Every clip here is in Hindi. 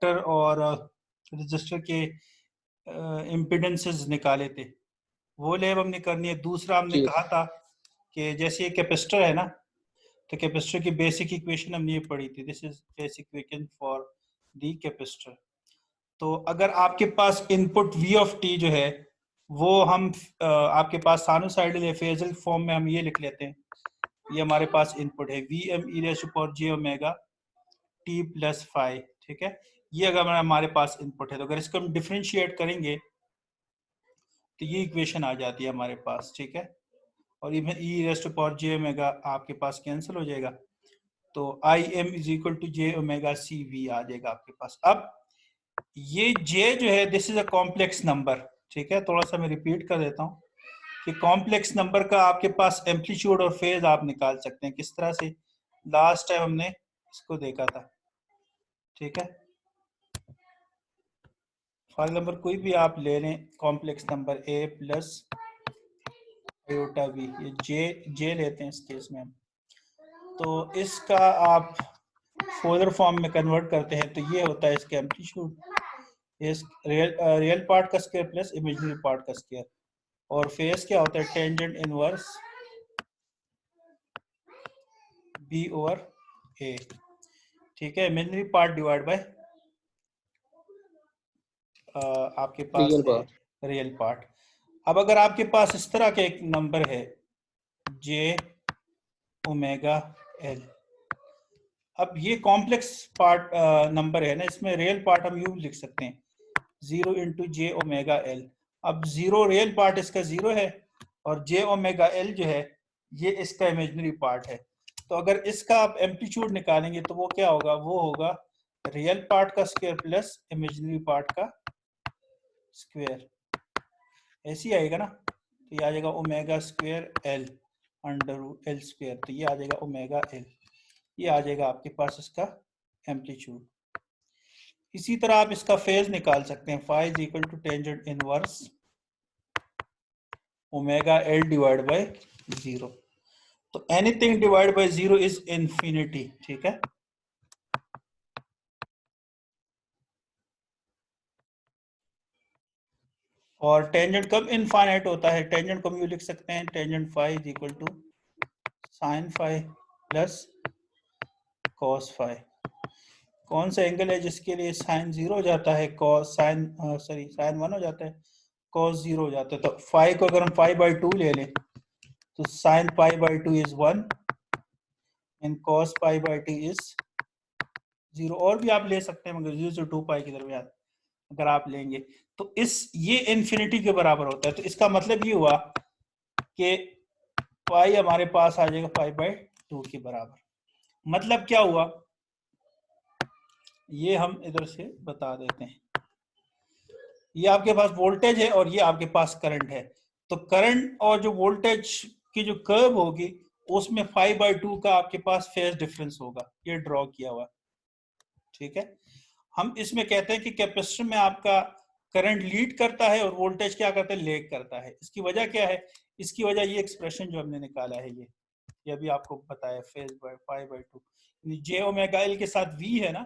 इंडक्टर और रजिस्टर के इम्पिडेंसेस निकाले थे, वो लेब हमने करनी है। दूसरा हमने जी कहा था कि जैसे ये कैपेसिटर है ना, तो कैपेसिटर की बेसिक इक्वेशन हमने ये पढ़ी थी, this is basic equation for the capacitor. तो अगर आपके पास इनपुट v ऑफ t जो है वो हम आपके पास साइनोसाइडल या फेजल फॉर्म में हम ये लिख लेते हैं, ये हमारे पास इनपुट है Vm e raised to power j omega t plus phi, ठीक है। ये अगर हमारे पास इनपुट है, तो अगर इसको हम डिफरेंशिएट करेंगे तो ये इक्वेशन आ जाती है हमारे पास, ठीक है। और ये e raised to power j omega आपके पास कैंसिल हो जाएगा, तो I M is equal to j omega C V आ जाएगा आपके पास। अब ये j जो है this is a complex number, ठीक है। थोड़ा सा मैं रिपीट कर देता हूँ कि कॉम्प्लेक्स नंबर का आपके पास एम्पलीट्यूड और फेज आप निकाल सकते हैं। किस तरह से? लास्ट टाइम हमने इसको देखा था, ठीक है। फॉर नंबर कोई भी आप ले लें, complex number a plus iota b, ये j लेते हैं इस केस में हम, तो इसका आप फोलर फॉर्म में कन्वर्ट करते हैं तो ये होता है इसका एम्पलीट्यूड, इस रियल पार्ट का स्क्वायर प्लस इमेजिनरी पार्ट का स्क्वायर, और फेस क्या होता है? Tangent inverse b over a, ठीक है। इमेजिनरी पार्ट डिवाइड बाय आपके पास रियल है बात। Real part. अब अगर आपके पास इस तरह का एक नंबर है j ओमेगा l, अब ये कॉम्प्लेक्स पार्ट नंबर है ना, इसमें रियल पार्ट हम यूं लिख सकते हैं 0 इंटू जे ओमेगा एल। अब जीरो रियल पार्ट इसका 0 है और जे ओमेगा एल जो है ये इसका इमेजिनरी पार्ट है। तो अगर इसका आप एम्पलीट्यूड निकालेंगे तो वो क्या होगा? वो होगा रियल पार्ट का स्क्वायर प्लस इमेजिनरी पार्ट का स्क्वायर, ऐसे ही आएगा ना। तो ये आ जाएगा omega square L under L square, तो ये आ जाएगा ओमेगा एल, ये आ जाएगा आपके पास इसका एम्पलीट्यूड। इसी तरह आप इसका फेज निकाल सकते हैं, phi is equal to tangent inverse omega L divide by 0। तो anything divide by 0 is infinity, ठीक है। और टेंजेंट कब इनफाइनाइट होता है? टेंजेंट को हम यूं लिख सकते हैं, tangent phi is equal to sine phi plus cos phi. कौन सा एंगल है जिसके लिए साइन 0 हो जाता है, कॉस साइन साइन 1 हो जाता है, कॉस 0 हो जाता है। तो फाई को अगर हम फाई बाई 2 ले लें तो sine pi by 2 is 1 and cos pi by 2 is 0। और भी आप ले सकते हैं मगर 0 से 2 पाई के दरमियान अगर आप लेंगे तो ये इन्फिनिटी के बराबर होता है। तो इसका मतलब ये हुआ कि पाई हमारे पास आ जाएगा पाई बाई 2 के बराबर। मतलब क्या हुआ ये हम इधर से बता देते हैं। ये आपके पास वोल्टेज है और ये आपके पास करंट है। तो करंट और जो वोल्टेज की जो कर्व होगी उसमें 5/2 का आपके पास फेज डिफरेंस होगा, ये ड्रॉ किया हुआ, ठीक है। हम इसमें कहते हैं कि कैपेसिटर में आपका करंट लीड करता है और वोल्टेज क्या करता है? लेग करता है। इसकी वजह क्या है? इसकी वजह ये एक्सप्रेशन जो हमने निकाला है, ये अभी आपको बताया, phase by 5/2 J omega L के साथ v है ना,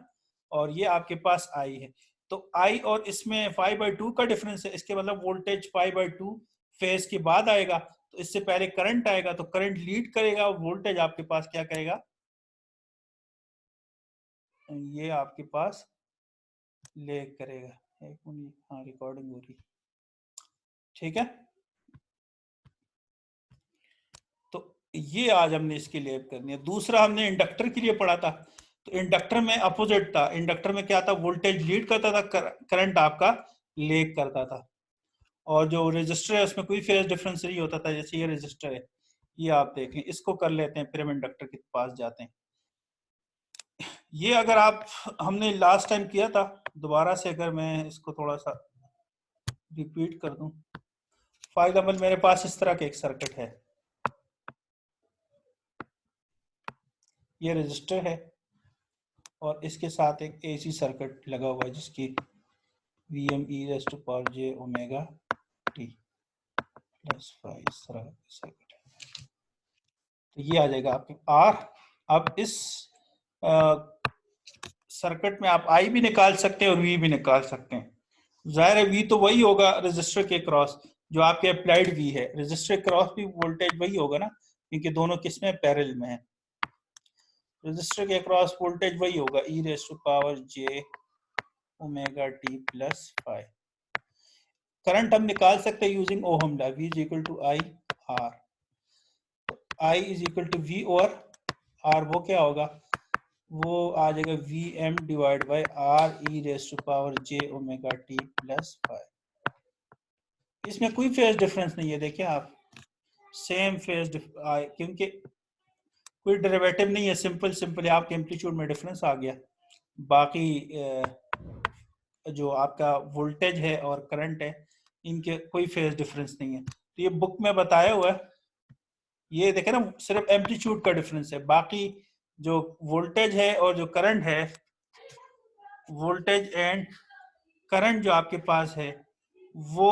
और ये आपके पास i है। तो i और इसमें 5/2 का डिफरेंस है, इसके मतलब वोल्टेज 5/2 फेज के बाद आएगा, तो इससे पहले करंट आएगा, तो करंट लीड करेगा और वोल्टेज आपके पास क्या करेगा? ये आपके पास लेग करेगा। एक मिनट, हाँ रिकॉर्डिंग हो रही, ठीक है। तो ये आज हमने इसकी लेब करनी है। दूसरा हमने इंडक्टर के लिए पढ़ा था, तो इंडक्टर में अपोजिट था। इंडक्टर में क्या था? वोल्टेज लीड करता था, करंट आपका लेग करता था। और जो रेजिस्टर है उसमें कोई फेज डिफरेंस नहीं होता था। जैसे ये रेजिस्टर है, ये आप देख लें, इसको कर लेते हैं, फिर हम इंडक्टर के पास जाते हैं। ये अगर आप हमने लास्ट टाइम किया था, दोबारा से अगर मैं इसको थोड़ा सा रिपीट कर दूं। फॉर एग्जाम्पल मेरे पास इस तरह का एक सर्किट है, ये रेजिस्टर है और इसके साथ एक एसी सर्किट लगा हुआ है जिसकी Vm e raised to power j omega t plus 5, इस तरह सर्किट है। तो ये आ जाएगा आपके R। अब इस सर्किट में आप आई भी निकाल सकते हैं और वी भी निकाल सकते हैं। जाहिर है वी तो वही होगा रजिस्टर के क्रॉस जो आपके अप्लाइड वी है, रजिस्टर के क्रॉस भी वोल्टेज वही होगा ना, क्योंकि दोनों किसमें पैरेलल में है। रजिस्टर के अक्रॉस वोल्टेज वही होगा e raise to power j omega t plus 5। Current हम निकाल सकते हैं using Ohm law, V is equal to I R. I is equal to V और R वो क्या होगा, वो आ जाएगा Vm divide by R e raise to power j omega t plus 5। इसमें कोई फेज डिफरेंस नहीं है, देखिए आप सेम फेज क्योंकि कोई डेरिवेटिव नहीं है, सिंपल सिंपल आपके एम्पलीट्यूड में डिफरेंस आ गया। बाकी जो आपका वोल्टेज है और करंट है इनके कोई फेज डिफरेंस नहीं है। तो ये बुक में बताया हुआ है, ये देखें ना सिर्फ एम्पलीट्यूड का डिफरेंस है, बाकी जो वोल्टेज है और जो करंट है, वोल्टेज एंड करंट जो आपके पास है वो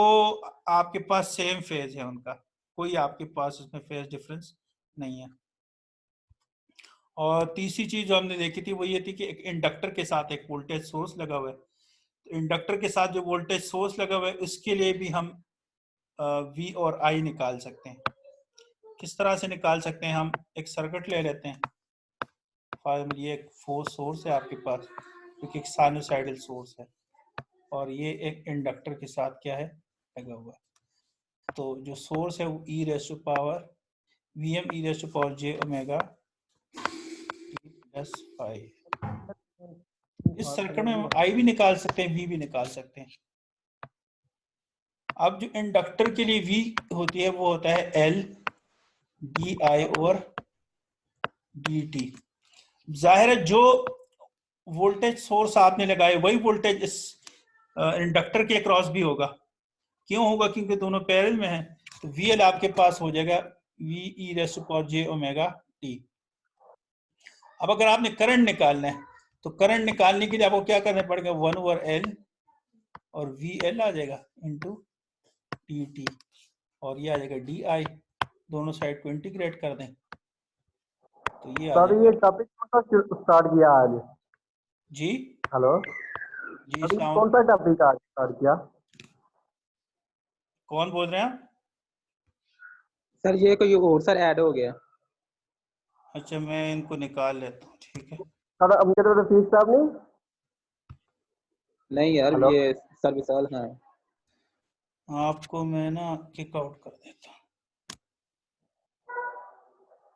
आपके पास सेम फेज है उनका, कोई आपके पास उसमें फेज डिफरेंस नहीं है। और तीसरी चीज जो हमने देखी थी वो ये थी कि एक इंडक्टर के साथ एक वोल्टेज सोर्स लगा हुआ है, तो इंडक्टर के साथ जो वोल्टेज सोर्स लगा हुआ है उसके लिए भी हम V और I निकाल सकते हैं। किस तरह से निकाल सकते हैं, हम एक सर्किट ले लेते हैं, ये एक फोर्स सोर्स है आपके पास जो कि एक साइनोसाइडल सोर्स है, और ये एक इंडक्टर के साथ क्या है लगा हुआ है। तो जो सोर्स है वो e raise to power Vm e raise to power j omega plus 5। इस सर्किट में हम I भी निकाल सकते हैं, V भी निकाल सकते हैं। अब जो इंडक्टर के लिए V होती है वो होता है L di और dt। जाहिर है जो वोल्टेज सोर्स आपने लगाए वही वोल्टेज इस इंडक्टर के अक्रॉस भी होगा। क्यों होगा, क्योंकि दोनों पैरेलल में हैं। तो VL आपके पास हो जाएगा V e raise to power j omega t। अब अगर आपने करंट निकालना है तो करंट निकालने के लिए आपको क्या करना पड़ेगा, 1/L और VL आ जाएगा इनटू dt, और ये आ जाएगा di, दोनों साइड को इंटीग्रेट कर दें तो ये आ सर जाएगा। ये टॉपिक कौन सा स्टार्ट किया आज? जी हेलो, जी अभी इस्लाम, कौन सा टॉपिक आज स्टार्ट किया? कौन बोल रहे हैं आप? सर ये कोई और सर ऐड हो गया। अच्छा मैं इनको निकाल लेता हूँ, ठीक है। सर अमजद रफीक साहब नहीं यार हेलो, ये सर विशाल हैं। आपको मैं ना किक आउट कर देता हूँ।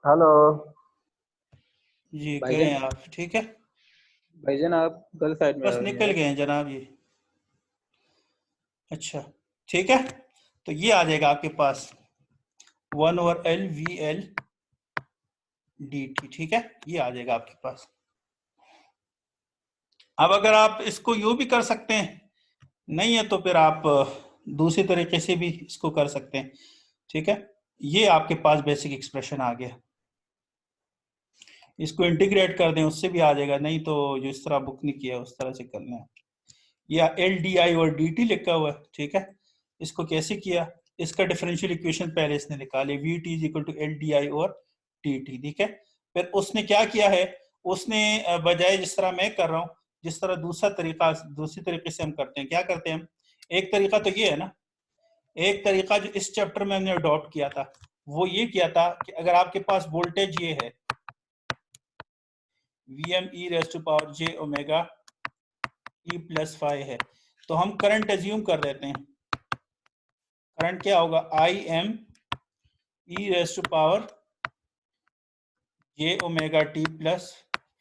हेलो जी भाईजान, गए आप, ठीक है, भाईजान आप गलत साइड में आ बस रहे निकल हैं। गए हैं जनाब ये। अच्छा ठीक है, तो ये आ जाएगा आपके पास 1/L VL dt, ठीक है, ये आ जाएगा आपके पास। अब अगर आप इसको यूं भी कर सकते हैं, नहीं है तो फिर आप दूसरी तरीके से भी इसको कर सकते हैं, ठीक है। ये आपके पास बेसिक एक्सप्रेशन आ गया, इसको इंटीग्रेट कर दें उससे भी आ जाएगा, नहीं तो जो इस तरह बुक नहीं किया उस तरह से कर लें। या LDI और DT लिखा हुआ है, ठीक है। इसको कैसे किया, इसका डिफरेंशियल इक्वेशन पहले इसने निकाले, VT is equal to LDI और TT, ठीक है। फिर उसने क्या किया है, उसने बजाय जिस तरह मैं कर रहा हूँ, जिस तरह दूसरी तरीके से हम करते हैं, क्या करते हैं हम, एक तरीका तो ये है ना, एक तरीका जो इस चैप्टर में हमने अडॉप्ट किया था वो ये किया था कि अगर आपके पास वोल्टेज ये है Vm e raise to power j omega t plus 5 है, तो हम करंट एज्यूम कर देते हैं। करंट क्या होगा, Im e raise to power j omega t plus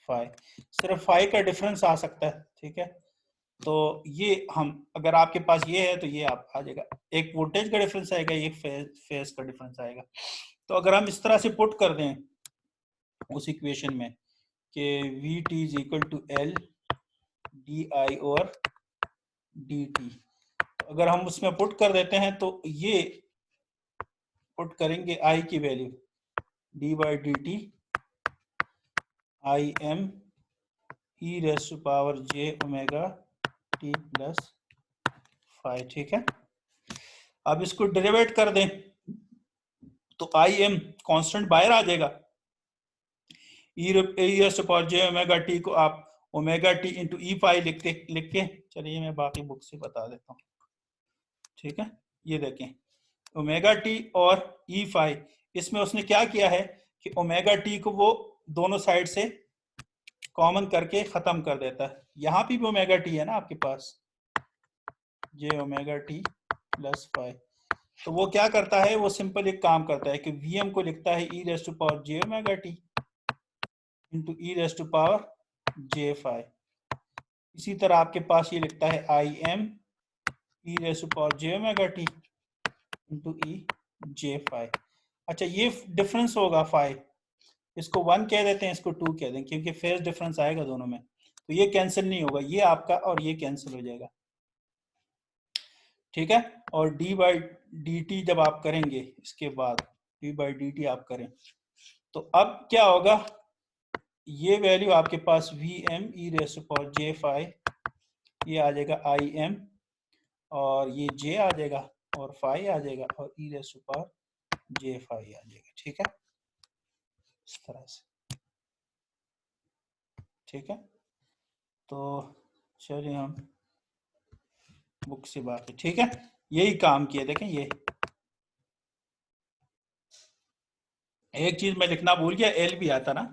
5, सिर्फ 5 का डिफरेंस आ सकता है, ठीक है। तो ये हम अगर आपके पास ये है तो ये आप आ जाएगा, एक वोल्टेज का डिफरेंस आएगा, एक फेज का डिफरेंस आएगा। तो अगर हम इस तरह से पुट कर दें उस इक्वेशन में कि VT is equal to L DI और DT, अगर हम उसमें पुट कर देते हैं तो ये पुट करेंगे I की value d by d t Im e raise to power j omega t plus 5, ठीक है। अब इसको डेरिवेट कर दें तो Im कांस्टेंट बाहर आ जाएगा, e raise to power j omega t को आप omega t into e phi लिख के चलिए मैं बाकी बुक से बता देता हूँ, ठीक है। ये देखें ओमेगा टी और ई फाई, इसमें उसने क्या किया है कि ओमेगा टी को वो दोनों साइड से कॉमन करके खत्म कर देता है। यहाँ पे भी ओमेगा टी है ना आपके पास, जे ओमेगा टी प्लस फाई, तो वो क्या करता है, वो सिंपल एक काम करता है कि वीएम को लिखता है e raise to power j omega t into e raise to power j phi. इसी तरह आपके पास ये लिखता है I M e raise to power j omega t into e j phi. अच्छा ये डिफरेंस होगा फाई, इसको 1 कह देते हैं, इसको 2 कह दें, क्योंकि फेज डिफरेंस आएगा दोनों में, तो ये कैंसिल नहीं होगा, ये आपका और ये कैंसिल हो जाएगा, ठीक है। और डी बाई डी टी जब आप करेंगे, इसके बाद डी बाई डी टी आप करें, तो अब क्या होगा, ये वैल्यू आपके पास V M e raise to power j phi, ये आ जाएगा आई एम, और ये जे आ जाएगा और फाई आ जाएगा, और e raise to power j phi आ जाएगा, ठीक है, इस तरह से, ठीक है। तो चलिए हम बुक से बाकी, ठीक है, यही काम किया। देखें ये एक चीज मैं लिखना भूल गया, एल भी आता ना,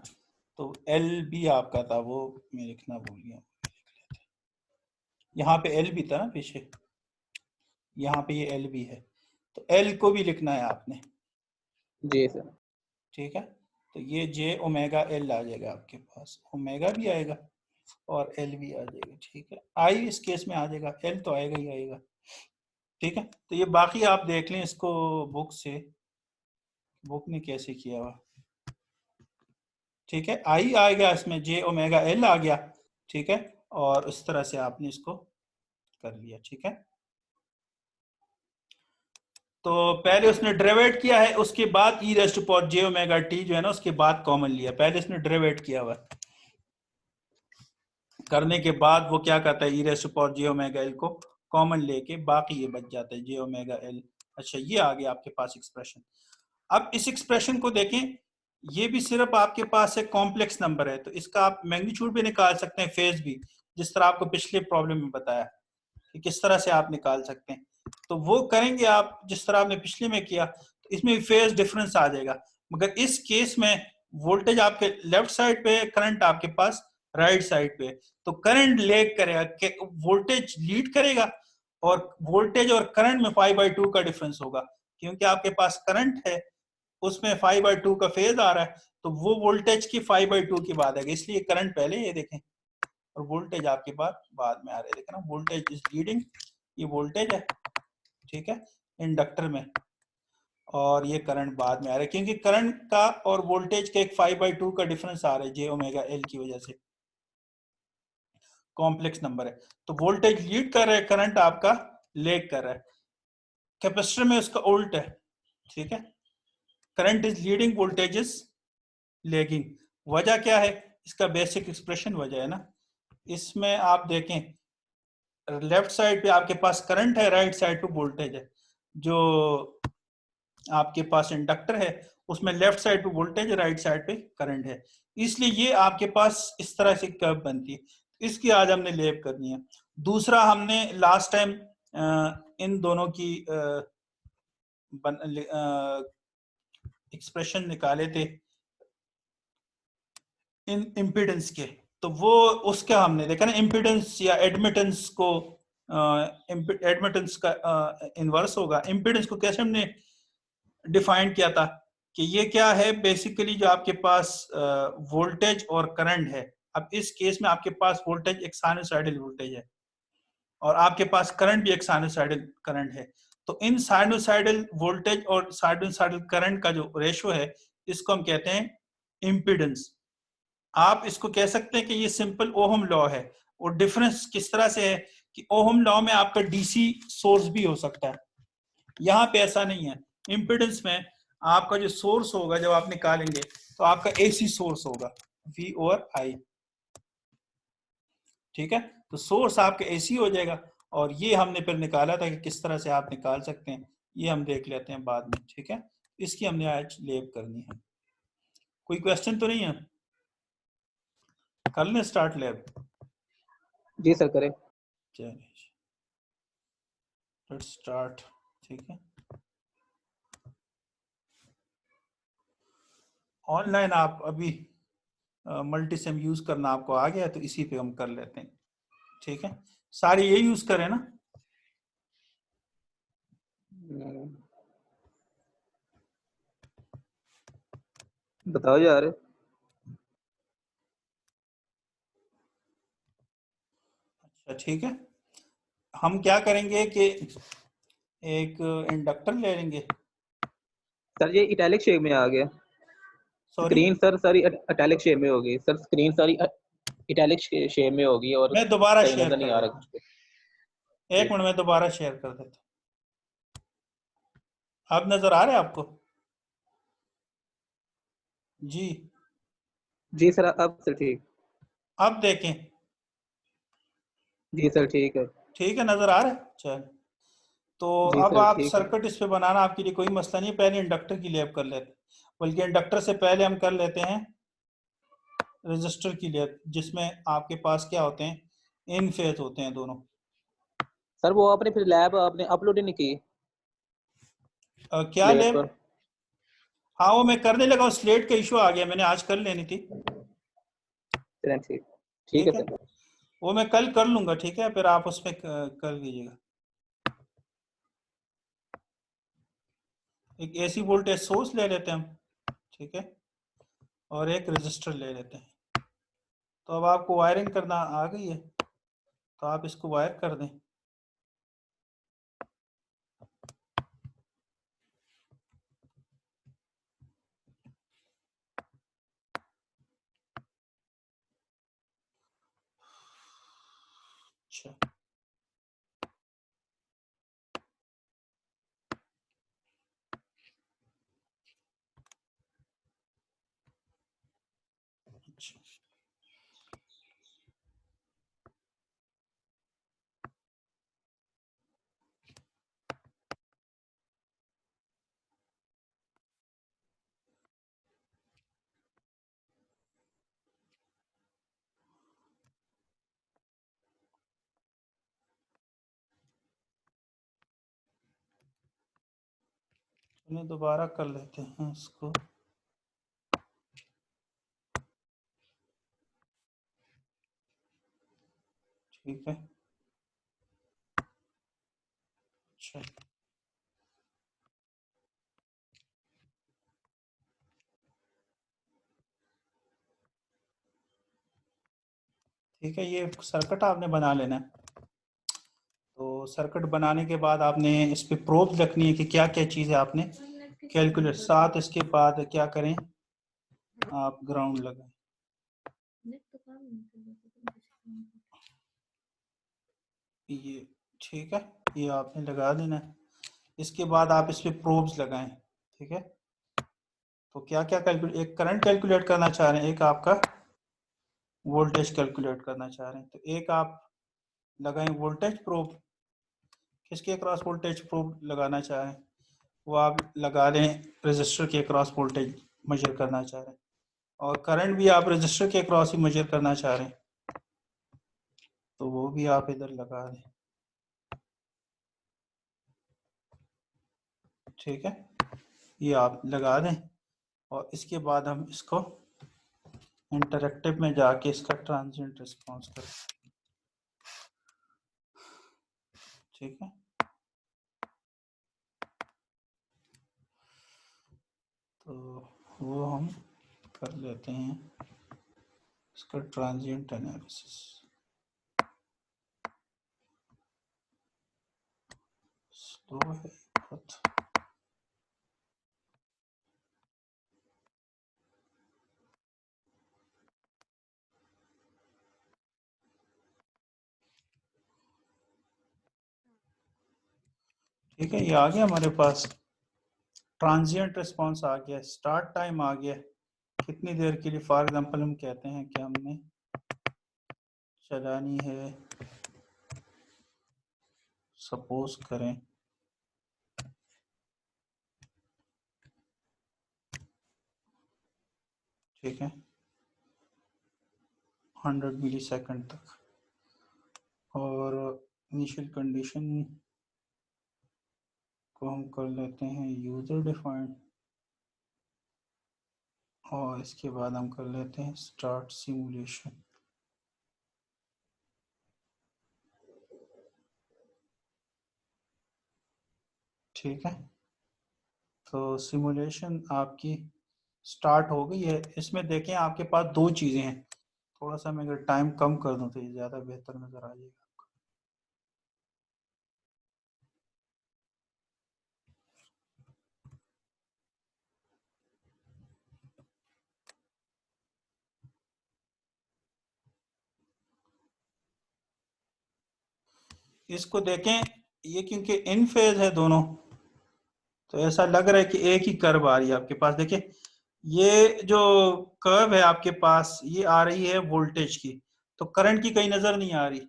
तो एल भी आपका था, वो मैं लिखना भूल गया। यहाँ पे एल भी था ना पीछे, यहाँ पे ये एल भी है, तो एल को भी लिखना है आपने, जी सर। ठीक है। तो ये जे ओमेगा एल आ जाएगा आपके पास, ओमेगा भी आएगा और एल भी आ जाएगा, ठीक है। आई इस केस में आ जाएगा, एल तो आएगा ही आएगा, ठीक है। तो ये बाकी आप देख लें इसको बुक से, बुक ने कैसे किया हुआ, ठीक है। आई आएगा इसमें, जे ओमेगा एल आ गया, ठीक है, और इस तरह से आपने इसको कर लिया, ठीक है। तो पहले उसने डेरिवेट किया है, उसके बाद e raised to power j omega t जो है ना, उसके बाद कॉमन लिया, पहले इसने डेरिवेट किया हुआ करने के बाद वो क्या करता है, e raised to power j omega L को कॉमन लेके बाकी ये बच जाता है जे ओमेगा एल। अच्छा ये आ गया आपके पास एक्सप्रेशन। अब इस एक्सप्रेशन को देखें, ये भी सिर्फ आपके पास एक कॉम्प्लेक्स नंबर है, तो इसका आप मैग्नीट्यूड भी निकाल सकते हैं, फेज भी, जिस तरह आपको पिछले प्रॉब्लम में बताया कि किस तरह से आप निकाल सकते हैं, तो वो करेंगे आप जिस तरह आपने पिछले में किया, तो इसमें फेज डिफरेंस आ जाएगा। मगर इस केस में वोल्टेज आपके लेफ्ट साइड पे है, करंट आपके पास राइट साइड पे है, तो करंट लीड करेगा, वोल्टेज लीड करेगा, और वोल्टेज और करंट में 5/2 का डिफरेंस होगा, क्योंकि आपके पास करंट है उसमें 5/2 का फेज आ रहा है, तो वो वोल्टेज की 5/2 की बात है, इसलिए करंट पहले ये देखें और वोल्टेज आपके बाद में आ रहा है, देखें ना, वोल्टेज इज लीडिंग, ये वोल्टेज है, ठीक है, इंडक्टर में, और ये करंट बाद में आ रहा है, क्योंकि करंट का और वोल्टेज का एक 5/2 का डिफरेंस आ रहा है जे ओमेगा एल की वजह से, कॉम्प्लेक्स नंबर है, तो वोल्टेज लीड कर रहा है, करंट आपका लेग कर रहा है। कैपेसिटर में उसका उल्ट है, ठीक है, current is leading, voltage is lagging. वजह क्या है, इसका बेसिक एक्सप्रेशन वजह है ना, इसमें आप देखें लेफ्ट साइड पे आपके पास करंट है, राइट साइड पे वोल्टेज है, जो आपके पास इंडक्टर है उसमें लेफ्ट साइड पे वोल्टेज है, राइट साइड पे करंट है, इसलिए ये आपके पास इस तरह से कर्व बनती है, इसकी आज हमने लेब करनी है। दूसरा हमने लास्ट टाइम इन दोनों की एक्सप्रेशन निकाले थे इन इम्पीडेंस के, तो वो उसका हमने देखा ना, इम्पीडेंस या एडमिटेंस को, एडमिटेंस का इनवर्स होगा, इम्पीडेंस को कैसे हमने डिफाइन किया था कि ये क्या है, बेसिकली जो आपके पास वोल्टेज और करंट है, अब इस केस में आपके पास वोल्टेज एक साइनोसाइडल वोल्टेज है और आपके पास करंट भी एक साइनोसाइडल करंट है, तो इन साइनोसाइडल वोल्टेज और साइनोसाइडल करंट का जो रेशो है, इसको हम कहते हैं इम्पीडेंस। आप इसको कह सकते हैं कि ये सिंपल ओहम लॉ है, और डिफरेंस किस तरह से है कि ओहम लॉ में आपका डीसी सोर्स भी हो सकता है, यहाँ पे ऐसा नहीं है। इम्पीडेंस में आपका जो सोर्स होगा जब आप निकालेंगे तो आपका एसी सोर्स होगा, वी और आई, ठीक है, तो सोर्स आपका एसी हो जाएगा, और ये हमने फिर निकाला था कि किस तरह से आप निकाल सकते हैं, ये हम देख लेते हैं बाद में, ठीक है। इसकी हमने आज लेब करनी है। कोई क्वेश्चन तो नहीं है, कर लें स्टार्ट लैब। जी सर करें। चलिए लेट्स स्टार्ट। ठीक है, ऑनलाइन आप अभी मल्टी सिम यूज करना आपको आ गया, तो इसी पे हम कर लेते हैं। ठीक है, सारे ये यूज करें ना। बताओ यार। अच्छा ठीक है, हम क्या करेंगे कि एक इंडक्टर ले लेंगे। सर ये इटैलिक शेप में आ गया। सॉरी, स्क्रीन सर सारी इटैलिक शेप में होगी सर, स्क्रीन सारी इटैलिक शेप में होगी और मैं दोबारा सही शेयर नजर नहीं कर आ रहा देता कुछ हूँ। पे। एक मिनट में दोबारा शेयर कर देता हूँ। अब नजर आ रहा है आपको? जी, जी सर अब सर ठीक। अब देखें। जी सर ठीक है। ठीक है, नजर आ रहा है। चल, तो जी अब सर आप ठीक है। सर्किट इस पे बनाना आपके लिए कोई मसला नहीं है। पहले इंडक्टर की लिए अब कर लेते हैं, बल्कि इंडक्टर से पहले हम कर लेते हैं रजिस्टर की लिए, जिसमें आपके पास क्या होते हैं, इन फेज होते हैं दोनों। सर वो आपने फिर लैब आपने अपलोड ही नहीं की क्या प्लेट लेब? पर। हाँ, वो मैं करने लगा, स्लेट का इशू आ गया, मैंने आज कर लेनी थी। चलें ठीक। ठीक है ठीक है, सर। वो मैं कल कर लूंगा। ठीक है, फिर आप उसमें कर लीजिएगा। एक एसी वोल्टेज सोर्स ले लेते हैं हम। ठीक है, और एक रजिस्टर ले लेते हैं। तो अब आपको वायरिंग करना आ गई है, तो आप इसको वायर कर दें। अच्छा, अच्छा। चलिए दोबारा कर लेते हैं इसको। ठीक है, अच्छा। ठीक है, ये सर्किट आपने बना लेना है। तो सर्किट बनाने के बाद आपने इस पे प्रोब रखनी है कि क्या क्या चीज़ है आपने कैलकुलेट। साथ इसके बाद क्या करें, आप ग्राउंड लगाएं। ये ठीक है, ये आपने लगा देना है। इसके बाद आप इस पे प्रोब्स लगाएं। ठीक है, तो क्या क्या कैलकुलेट, एक करंट कैलकुलेट करना चाह रहे हैं, एक आपका वोल्टेज कैलकुलेट करना चाह रहे हैं। तो एक आप लगाएं वोल्टेज प्रोब। किसके अक्रॉस वोल्टेज प्रोब लगाना चाह रहे हैं, वो आप लगा लें रजिस्टर के अक्रॉस वोल्टेज मेजर करना चाह रहे हैं। और करंट भी आप रजिस्टर के अक्रॉस ही मेजर करना चाह रहे हैं, तो वो भी आप इधर लगा दें। ठीक है, ये आप लगा दें। और इसके बाद हम इसको इंटरेक्टिव में जाके इसका ट्रांजिएंट रिस्पॉन्स करें। ठीक है, तो वो हम कर लेते हैं इसका ट्रांजिएंट एनालिसिस। स्लो है बहुत। ठीक है, ये आ गया हमारे पास, ट्रांजिएंट रिस्पॉन्स आ गया, स्टार्ट टाइम आ गया, कितनी देर के लिए। फॉर एग्जांपल हम कहते हैं कि हमने चलानी है, सपोज करें ठीक है 100 मिली सेकंड तक। और इनिशियल कंडीशन को हम कर लेते हैं यूजर डिफाइंड, और इसके बाद हम कर लेते हैं स्टार्ट सिमुलेशन। ठीक है, तो सिमुलेशन आपकी स्टार्ट हो गई है। इसमें देखें आपके पास दो चीज़ें हैं, थोड़ा सा मैं अगर टाइम कम कर दूं तो ये ज़्यादा बेहतर नज़र आ जाएगा। इसको देखें, ये क्योंकि इन फेज है दोनों, तो ऐसा लग रहा है कि एक ही कर्व आ रही है आपके पास। देखिए ये जो कर्व है आपके पास, ये आ रही है वोल्टेज की, तो करंट की कहीं नजर नहीं आ रही।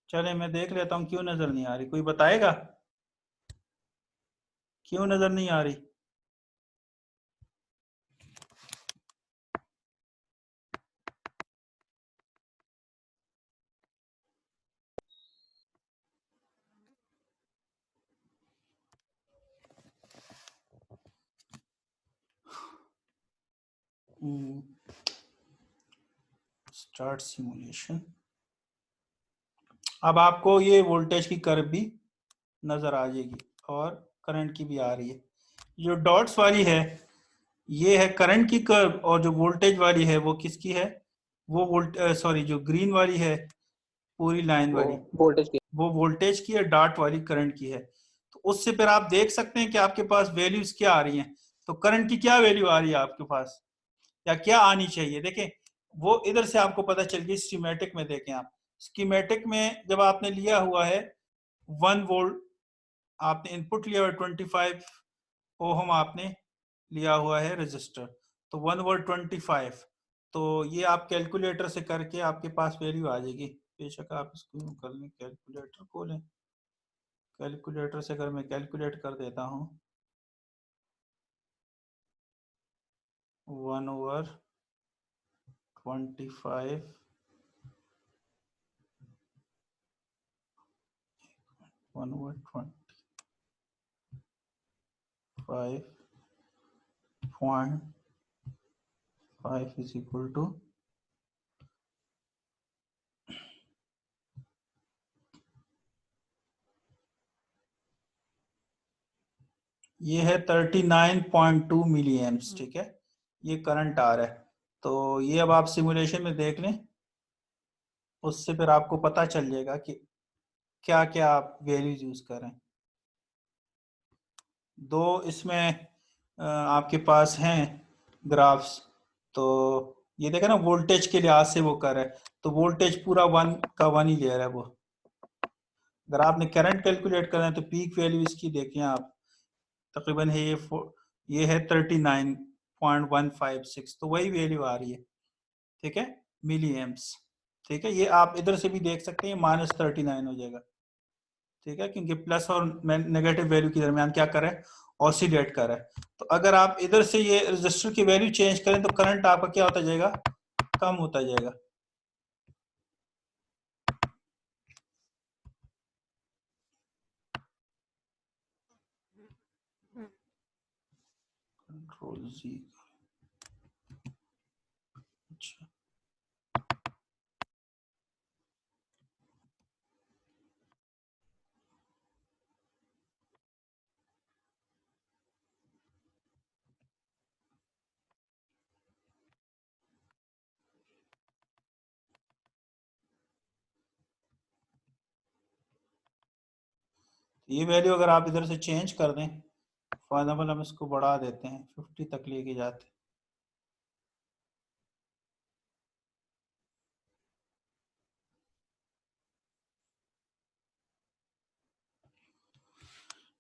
चले मैं देख लेता हूँ क्यों नजर नहीं आ रही, कोई बताएगा क्यों नजर नहीं आ रही? Start simulation. अब आपको ये वोल्टेज की कर्व भी नजर आ जाएगी और करंट की भी आ रही है। जो डॉट्स वाली है ये है करंट की कर्व, और जो वोल्टेज वाली है वो किसकी है? वो सॉरी, जो ग्रीन वाली है पूरी लाइन वो वाली, वोल्टेज की। वो वोल्टेज की है, डॉट वाली करंट की है। तो उससे फिर आप देख सकते हैं कि आपके पास वैल्यूज क्या आ रही हैं। तो करंट की क्या वैल्यू आ रही है आपके पास, या क्या आनी चाहिए? देखें वो इधर से आपको पता चल गई। स्कीमेटिक में देखें आप, स्कीमेटिक में जब आपने लिया हुआ है 1 वोल्ट, आपने इनपुट लिया हुआ 25 ओहम आपने लिया हुआ है रजिस्टर, तो 1/25। तो ये आप कैलकुलेटर से करके आपके पास वैल्यू आ जाएगी। बेशक आप इसको कर लें, कैलकुलेटर खोलें, कैलकुलेटर से अगर मैं कैलकुलेट कर देता हूँ 1/25, 1/25.5 इज इक्वल टू, ये है 39.2 मिली एम्प्स। ठीक है, ये करंट आ रहा है। तो ये अब आप सिमुलेशन में देख लें, उससे फिर आपको पता चल जाएगा कि क्या क्या आप वैल्यूज यूज करें। दो इसमें आपके पास हैं ग्राफ्स, तो ये देखा ना वोल्टेज के लिहाज से वो कर रहा है, तो वोल्टेज पूरा 1 का 1 ही ले रहा है वो। अगर आपने करंट कैलकुलेट करना है तो पीक वैल्यू इसकी देखें आप, तकरीबन है ये है 39.156, तो वही वैल्यू आ रही है। ठीक है, मिली एम्प्स। ठीक है, ये आप इधर से भी देख सकते हैं, -39 हो जाएगा। ठीक है, क्योंकि प्लस और नेगेटिव वैल्यू के दरमियान क्या कर रहा है, ऑसिलेट कर रहा है। तो अगर आप इधर से ये रजिस्टर की वैल्यू चेंज करें तो करंट आपका क्या होता जाएगा, कम होता जाएगा। कंट्रोल जी। अच्छा, ये वैल्यू अगर आप इधर से चेंज कर दें, फॉर एग्जाम्पल हम इसको बढ़ा देते हैं 50 तक लेके जाते हैं।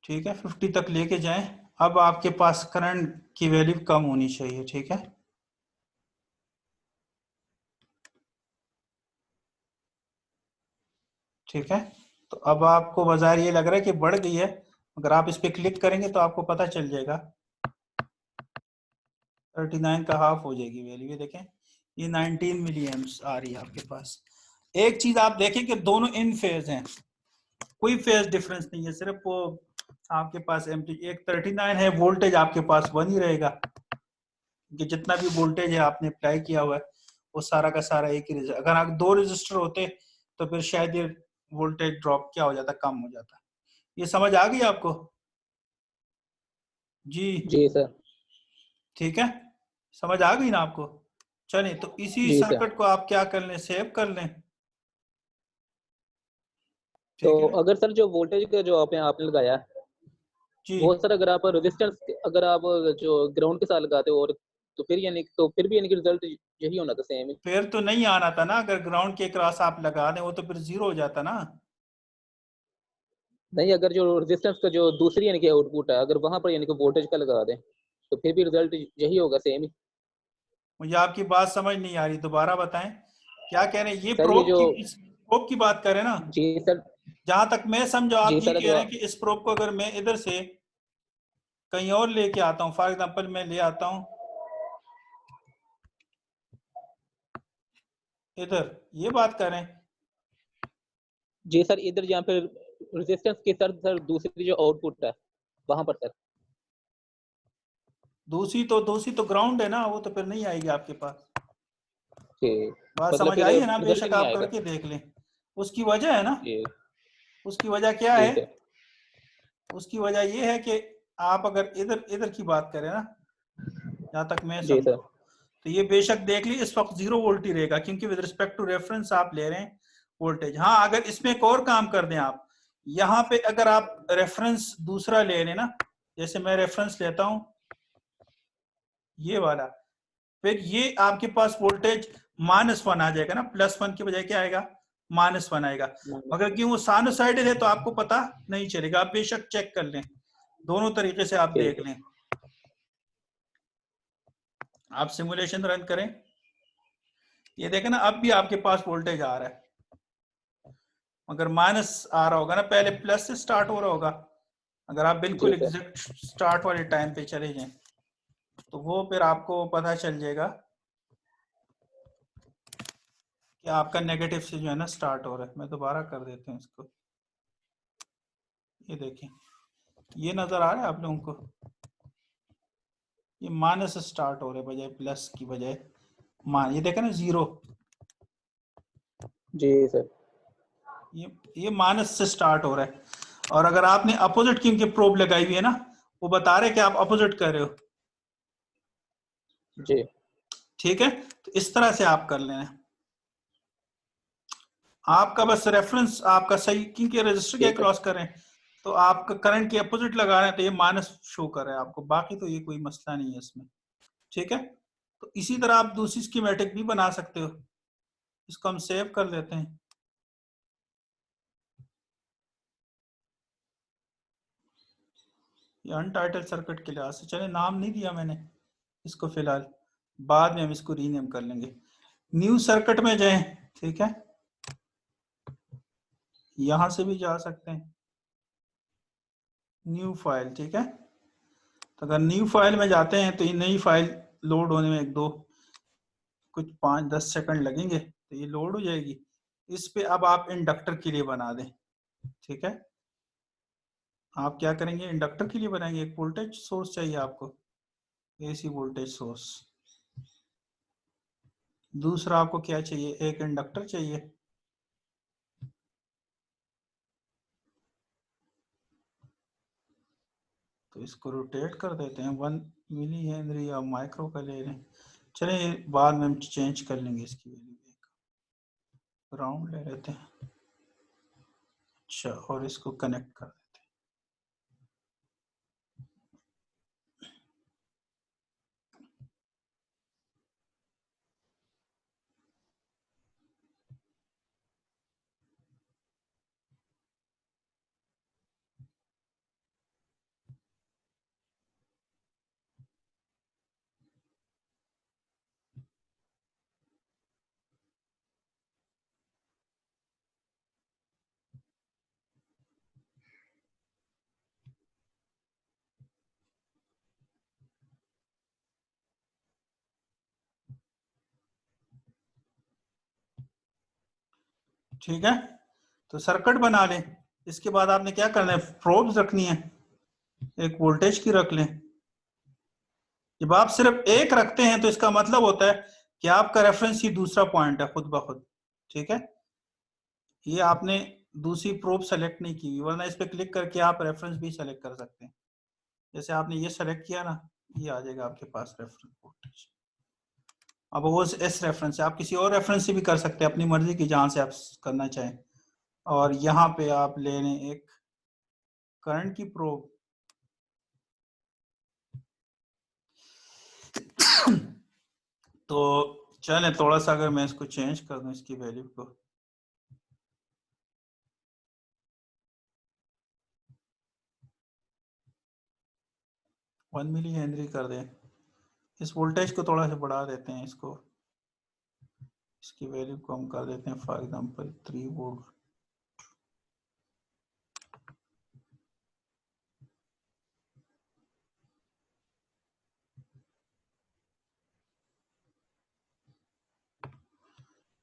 ठीक है, 50 तक लेके जाएं। अब आपके पास करंट की वैल्यू कम होनी चाहिए। ठीक है, ठीक है, तो अब आपको बाजार ये लग रहा है कि बढ़ गई है। अगर आप इस पे क्लिक करेंगे तो आपको पता चल जाएगा 39 का हाफ हो जाएगी वैल्यू। ये देखें, ये 19 मिली एम्प्स आ रही है आपके पास। एक चीज आप देखें कि दोनों इन फेज हैं, कोई फेज डिफरेंस नहीं है, सिर्फ वो आपके पास एक 39 है, वोल्टेज आपके पास 1 ही रहेगा, कि जितना भी वोल्टेज है आपने अप्लाई किया हुआ है वो सारा का सारा एक ही। अगर आप 2 रजिस्टर होते तो फिर शायद ये वोल्टेज ड्रॉप क्या हो जाता, कम हो जाता। ये समझ आ गई आपको? जी जी सर। ठीक है, समझ आ गई ना आपको? चलिए, तो इसी जी सर। सर्किट को आप क्या कर लें, सेव कर लें। तो ठीक है अगर सर जो वोल्टेज का जो आपने आपने लगाया जी। वो सर, अगर आप रेजिस्टेंस अगर आप जो ग्राउंड के साथ लगाते हो, और तो फिर यानी तो फिर भी यानी कि रिजल्ट यही होना था, सेम ही। फिर तो नहीं आना था ना, अगर ग्राउंड के क्रॉस आप लगा दें वो तो फिर जीरो हो जाता ना। नहीं, अगर जो रेजिस्टेंस का जो दूसरी यानी कि आउटपुट है, अगर वहां पर यानी कि वोल्टेज का लगा दें तो फिर भी रिजल्ट यही होगा, सेम ही। मुझे आपकी बात समझ नहीं आ रही, दोबारा बताएं क्या कह रहे हैं। ये सर ये प्रोब जो, की, इस प्रोब की बात करें ना, जी सर। जहां तक मैं समझा आप जी ये सर, कह जो रहे हैं कि इस प्रोब को अगर मैं इधर से कहीं और लेके आता हूँ, फॉर एग्जांपल मैं ले आता हूँ इधर, ये बात करें। जी सर, इधर जहाँ पे रेजिस्टेंस के सर दूसरी जो आउटपुट है वहां पर सर। दूसरी तो ग्राउंड है ना, वो तो फिर नहीं आएगी आपके पास। जी। बात मतलब समझ फिर आई है ना? रिजल्ट ही बेशक नहीं आप आएगा। करके देख लें। उसकी वजह है ना, जी। उसकी वजह क्या जी है? सर। उसकी वजह ये है कि आप अगर इधर इधर की बात करें ना, जहां तक मैं जी सर। समझा, तो ये बेशक देख ली इस वक्त 0 वोल्ट ही रहेगा, क्योंकि विद रिस्पेक्ट टू रेफरेंस आप ले रहे हैं वोल्टेज। हाँ, अगर इसमें एक और काम कर दें आप, यहाँ पे अगर आप रेफरेंस दूसरा ले लें ना, जैसे मैं रेफरेंस लेता हूं ये वाला, फिर ये आपके पास वोल्टेज -1 आ जाएगा ना, +1 की बजाय क्या आएगा, -1 आएगा। मगर क्यों वो साइनोसाइडल है तो आपको पता नहीं चलेगा, आप बेशक चेक कर लें, दोनों तरीके से आप ठीक देख है। लें। आप सिमुलेशन रन करें, ये देखें ना, अब भी आपके पास वोल्टेज आ रहा है, मगर माइनस आ रहा होगा ना, पहले प्लस से स्टार्ट हो रहा होगा। अगर आप बिल्कुल जी सर। एग्जैक्ट स्टार्ट वाले टाइम पे चले जाएं तो वो फिर आपको पता चल जाएगा कि आपका नेगेटिव से जो है ना स्टार्ट हो रहा है। मैं दोबारा कर देता हूँ इसको, ये देखें, ये नजर आ रहा है आप लोगों को, ये माइनस से स्टार्ट हो रहा है बजाय प्लस की बजाय मान, ये देखें ना 0, जी सर। ये माइनस से स्टार्ट हो रहा है। और अगर आपने अपोजिट की उनकी प्रोब लगाई हुई है ना, वो बता रहे कि आप अपोजिट कर रहे हो। जी। ठीक है, तो इस तरह से आप कर लेना। आपका बस रेफरेंस आपका सही, क्योंकि रजिस्टर के ठीक है। क्रॉस करें तो आपका करंट के अपोजिट लगा रहे हैं तो ये माइनस शो कर रहा है आपको, बाकी तो ये कोई मसला नहीं है इसमें। ठीक है, तो इसी तरह आप दूसरी स्कीमेटिक भी बना सकते हो। इसको हम सेव कर लेते हैं। ये अनटाइटल सर्किट के लिहाज से, चले नाम नहीं दिया मैंने इसको फिलहाल, बाद में हम इसको रीनेम कर लेंगे। न्यू सर्किट में जाएं, ठीक है, यहां से भी जा सकते हैं, न्यू फाइल। ठीक है, तो अगर न्यू फाइल में जाते हैं तो ये नई फाइल लोड होने में एक दो कुछ 5-10 सेकंड लगेंगे, तो ये लोड हो जाएगी। इस पे अब आप इंडक्टर के लिए बना दें। ठीक है, आप क्या करेंगे, इंडक्टर के लिए बनाएंगे, एक वोल्टेज सोर्स चाहिए आपको, एसी वोल्टेज सोर्स। दूसरा आपको क्या चाहिए, एक इंडक्टर चाहिए। तो इसको रोटेट कर देते हैं, 1 मिली हेनरी या माइक्रो का ले लें, चलिए बाद में हम चेंज कर लेंगे इसकी वैल्यू, ग्राउंड ले लेते हैं। अच्छा, और इसको कनेक्ट कर देते हैं। ठीक है, तो सर्किट बना लें। इसके बाद आपने क्या करना है, प्रोब्स रखनी है, एक वोल्टेज की रख लें। जब आप सिर्फ एक रखते हैं तो इसका मतलब होता है कि आपका रेफरेंस ही दूसरा पॉइंट है खुद ब खुद। ठीक है, ये आपने दूसरी प्रोब सेलेक्ट नहीं की, वरना इस पर क्लिक करके आप रेफरेंस भी सेलेक्ट कर सकते हैं। जैसे आपने ये सेलेक्ट किया ना, ये आ जाएगा आपके पास रेफरेंस वोल्टेज। अब वो इस रेफरेंस से आप किसी और रेफरेंस से भी कर सकते हैं, अपनी मर्जी की, जहां से आप करना चाहें। और यहाँ पे आप ले लें एक करंट की प्रोब। तो चलें थोड़ा सा अगर मैं इसको चेंज कर दूं, इसकी वैल्यू को, वन मिली हेनरी कर दें। इस वोल्टेज को थोड़ा सा बढ़ा देते हैं, इसको, इसकी वैल्यू को हम कर देते हैं फॉर एग्जांपल 3 वोल्ट।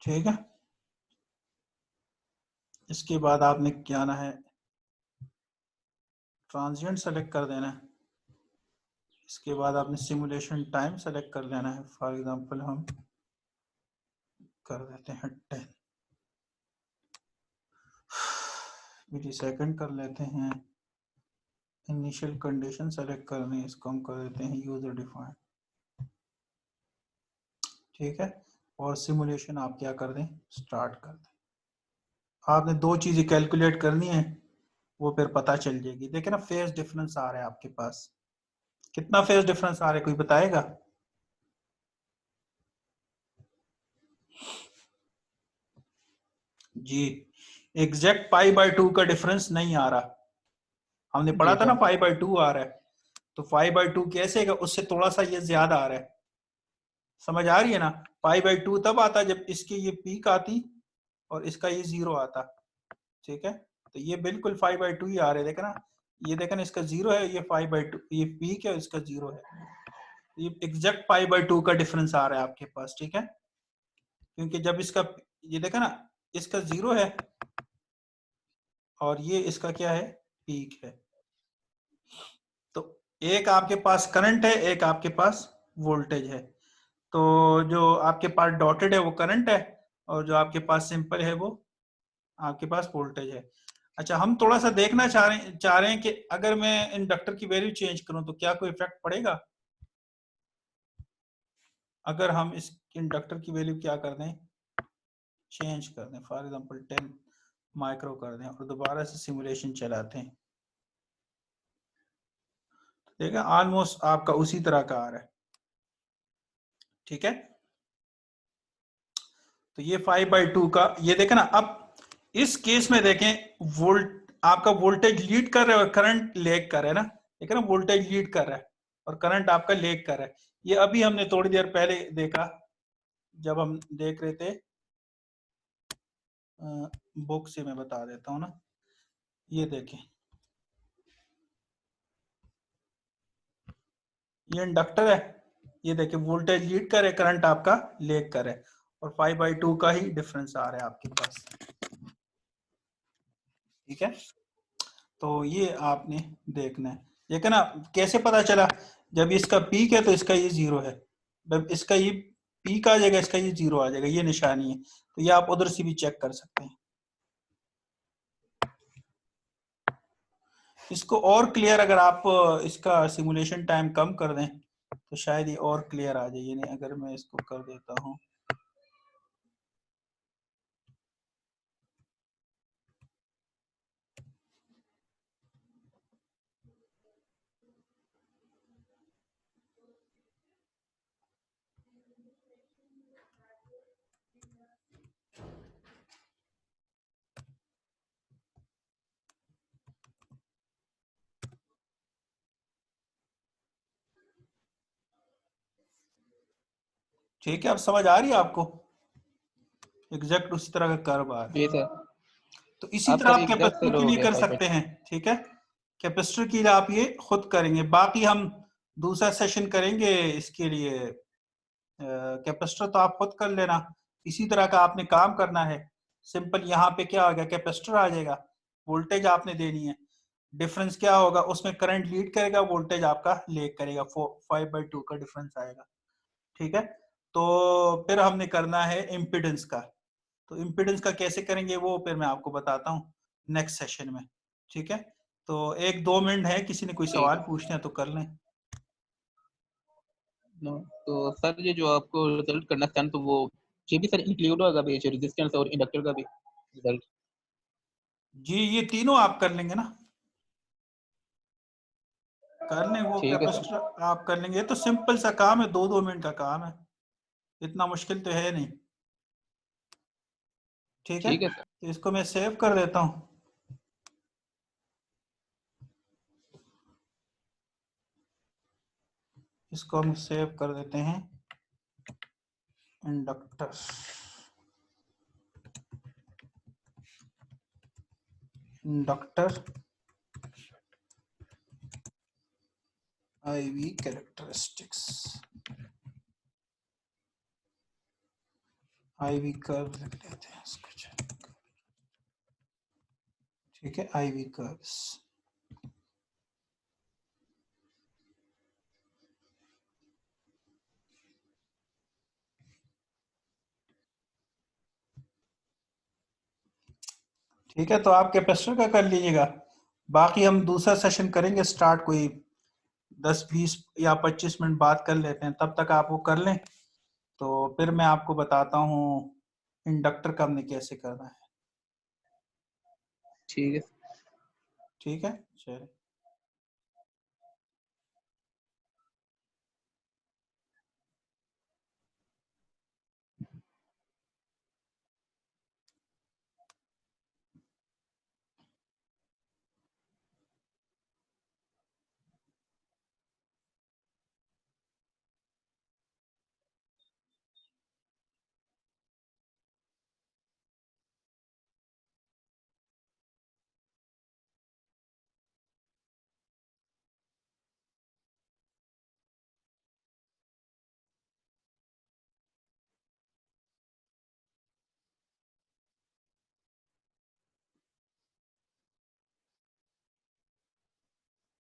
ठीक है, इसके बाद आपने क्या आना है, ट्रांजिएंट सेलेक्ट कर देना है। इसके बाद आपने सिमुलेशन टाइम सेलेक्ट कर लेना है, फॉर एग्जांपल हम कर देते हैं 10 मिली सेकेंड कर लेते हैं। इनिशियल कंडीशन सेलेक्ट करनी है, इसको हम कर देते हैं यूजर डिफाइंड। ठीक है, और सिमुलेशन आप क्या कर दें, स्टार्ट कर दें। आपने दो चीजें कैलकुलेट करनी है, वो फिर पता चल जाएगी। देखिए ना, फेज डिफरेंस आ रहा है आपके पास, कितना फेज डिफरेंस आ रहा है, कोई बताएगा? जी, एग्जैक्ट पाई बाय 2 का डिफरेंस नहीं आ रहा। हमने पढ़ा जी था ना सर। 5/2 आ रहा है, तो 5/2 कैसे है, उससे थोड़ा सा ये ज्यादा आ रहा है। समझ आ रही है ना? 5/2 तब आता जब इसकी ये पीक आती और इसका ये 0 आता। ठीक है, तो ये बिल्कुल 5/2 ही आ रहे, देखा ना, ये देखा ना, इसका 0 है, ये 5/2, ये पीक है और इसका 0 है। ये एग्जैक्ट 5/2 का डिफरेंस आ रहा है आपके पास। ठीक है, क्योंकि जब इसका, ये देखा ना, इसका 0 है और ये इसका क्या है, पीक है। तो एक आपके पास करंट है, एक आपके पास वोल्टेज है। तो जो आपके पास डॉटेड है वो करंट है, और जो आपके पास सिंपल है वो आपके पास वोल्टेज है। अच्छा, हम थोड़ा सा देखना चाह रहे हैं कि अगर मैं इंडक्टर की वैल्यू चेंज करूं तो क्या कोई इफेक्ट पड़ेगा? अगर हम इस इंडक्टर की वैल्यू क्या कर दें, चेंज कर दें, फॉर एग्जांपल 10 माइक्रो कर दें, और दोबारा से सिमुलेशन चलाते हैं, देखिए ऑलमोस्ट आपका उसी तरह का आ रहा है। ठीक है, तो ये 5/2 का, ये देखें ना, अब इस केस में देखें, वोल्ट आपका वोल्टेज लीड कर रहा है और करंट लेग कर रहा है ना। देखें ना, वोल्टेज लीड कर रहा है और करंट आपका लेग कर रहा है। ये अभी हमने थोड़ी देर पहले देखा, जब हम देख रहे थे, बुक से मैं बता देता हूं ना, ये देखें, ये इंडक्टर है, ये देखिए वोल्टेज लीड कर रहे, करंट आपका लेग कर है, और 5/2 का ही डिफरेंस आ रहा है आपके पास। ठीक है, तो ये आपने देखना है। देखा ना, कैसे पता चला, जब इसका पीक है तो इसका ये 0 है, जब इसका ये पीक आ जाएगा इसका ये 0 आ जाएगा, ये निशानी है। तो ये आप उधर से भी चेक कर सकते हैं। इसको और क्लियर, अगर आप इसका सिमुलेशन टाइम कम कर दें तो शायद ये और क्लियर आ जाए। यानी अगर मैं इसको कर देता हूं, ठीक है, अब समझ आ रही है आपको? एग्जैक्ट उसी तरह का कर्व आ रहा है। जी सर। तो इसी अब तरह सर आप एग्जैक्ट से कैपेसिटर लो के हो लिए गया कर 5/2। सकते हैं। ठीक है, कैपेसिटर के लिए आप ये खुद करेंगे, बाकी हम दूसरा सेशन करेंगे इसके लिए। कैपेसिटर तो आप खुद कर लेना, इसी तरह का आपने काम करना है। सिंपल यहाँ पे क्या आ गया, कैपेसिटर आ जाएगा, वोल्टेज आपने देनी है, डिफरेंस क्या होगा उसमें, करंट लीड करेगा, वोल्टेज आपका लेग करेगा, 5/2 का डिफरेंस आएगा। ठीक है, तो फिर हमने करना है इम्पीडेंस का। तो इम्पीडेंस का कैसे करेंगे वो फिर मैं आपको बताता हूँ नेक्स्ट सेशन में। ठीक है, तो 1-2 मिनट है, किसी ने कोई ठीक सवाल है। पूछना है तो कर लें। तो सर ये जो आपको रिजल्ट करना चाहें तो वो ये भी सर इंक्लूड होगा भी, रेजिस्टेंस और इंडक्टर का भी रिजल्ट? जी ये तीनों आप कर लेंगे ना, कर लें, वो ठीक है सर। कैपेसिटर आप कर लेंगे। ये तो सिंपल सा काम है, 2-2 मिनट का काम है, इतना मुश्किल तो है नहीं। ठीक है, ठीक है सर। तो इसको मैं सेव कर देता हूँ। इसको हम सेव कर देते हैं, inductor. Inductor IV characteristics, IV curve लिख लेते हैं इसको। ठीक है, IV कर्व्स। ठीक है, तो आप कैपेसिटर का कर लीजिएगा, बाकी हम दूसरा सेशन करेंगे स्टार्ट, कोई 10-20 या 25 मिनट बात कर लेते हैं, तब तक आप वो कर लें, तो फिर मैं आपको बताता हूँ इंडक्टर का हमने कैसे करना है। ठीक है। ठीक है, चलिए।